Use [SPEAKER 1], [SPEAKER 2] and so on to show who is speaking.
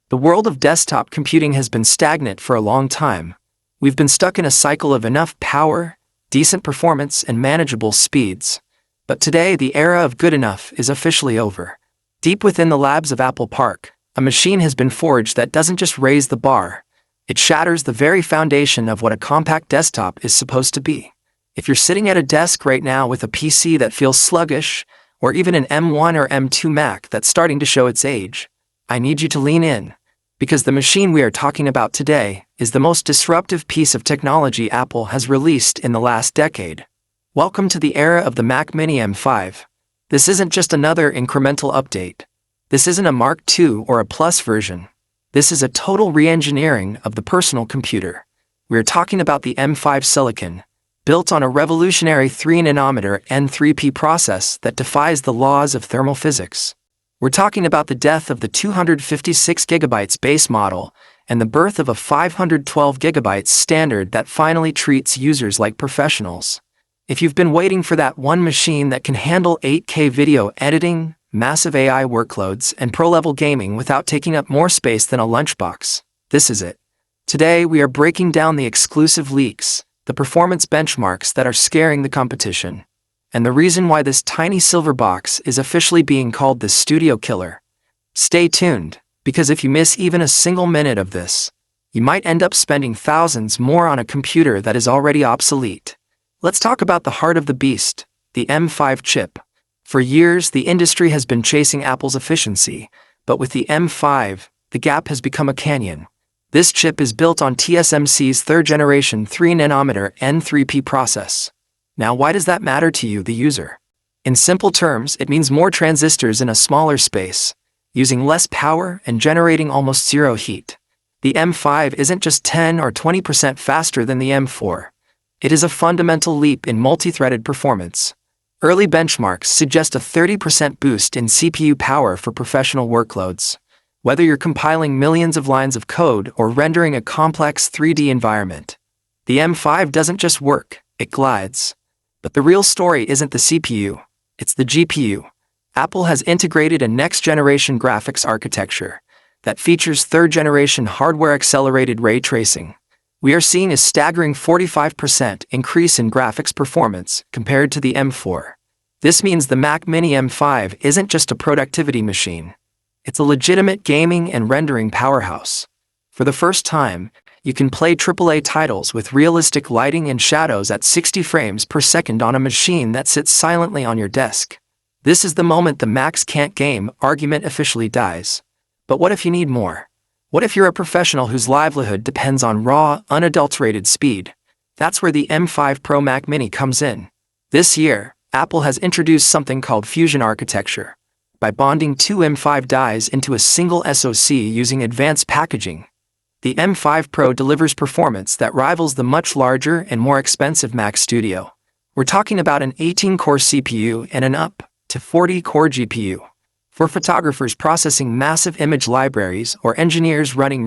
[SPEAKER 1] The world of desktop computing has been stagnant for a long time. We've been stuck in a cycle of enough power, decent performance, and manageable speeds. But today, the era of good enough is officially over. Deep within the labs of Apple Park, a machine has been forged that doesn't just raise the bar, it shatters the very foundation of what a compact desktop is supposed to be. If you're sitting at a desk right now with a PC that feels sluggish, or even an M1 or M2 Mac that's starting to show its age, I need you to lean in, because the machine we are talking about today is the most disruptive piece of technology Apple has released in the last decade. Welcome to the era of the Mac Mini M5. This isn't just another incremental update. This isn't a Mark II or a Plus version. This is a total re-engineering of the personal computer. We are talking about the M5 Silicon, built on a revolutionary 3nm N3P process that defies the laws of thermal physics. We're talking about the death of the 256GB base model and the birth of a 512GB standard that finally treats users like professionals. If you've been waiting for that one machine that can handle 8K video editing, massive AI workloads, and pro-level gaming without taking up more space than a lunchbox, this is it. Today, we are breaking down the exclusive leaks, the performance benchmarks that are scaring the competition, and the reason why this tiny silver box is officially being called the studio killer. Stay tuned, because if you miss even a single minute of this, you might end up spending thousands more on a computer that is already obsolete. Let's talk about the heart of the beast, the M5 chip. For years, the industry has been chasing Apple's efficiency, but with the M5, the gap has become a canyon. This chip is built on TSMC's third-generation 3nm N3P process. Now, why does that matter to you, the user? In simple terms, it means more transistors in a smaller space, using less power and generating almost zero heat. The M5 isn't just 10 or 20% faster than the M4. It is a fundamental leap in multi-threaded performance. Early benchmarks suggest a 30% boost in CPU power for professional workloads. Whether you're compiling millions of lines of code or rendering a complex 3D environment, the M5 doesn't just work, it glides. But the real story isn't the CPU, it's the GPU. Apple has integrated a next-generation graphics architecture that features third-generation hardware-accelerated ray tracing. We are seeing a staggering 45% increase in graphics performance compared to the M4. This means the Mac Mini M5 isn't just a productivity machine. It's a legitimate gaming and rendering powerhouse. For the first time, you can play AAA titles with realistic lighting and shadows at 60 frames per second on a machine that sits silently on your desk. This is the moment the Macs can't game argument officially dies. But what if you need more? What if you're a professional whose livelihood depends on raw, unadulterated speed? That's where the M5 Pro Mac Mini comes in. This year, Apple has introduced something called Fusion architecture. By bonding two M5 dies into a single SoC using advanced packaging, the M5 Pro delivers performance that rivals the much larger and more expensive Mac Studio. We're talking about an 18-core CPU and an up to 40-core GPU. For photographers processing massive image libraries or engineers running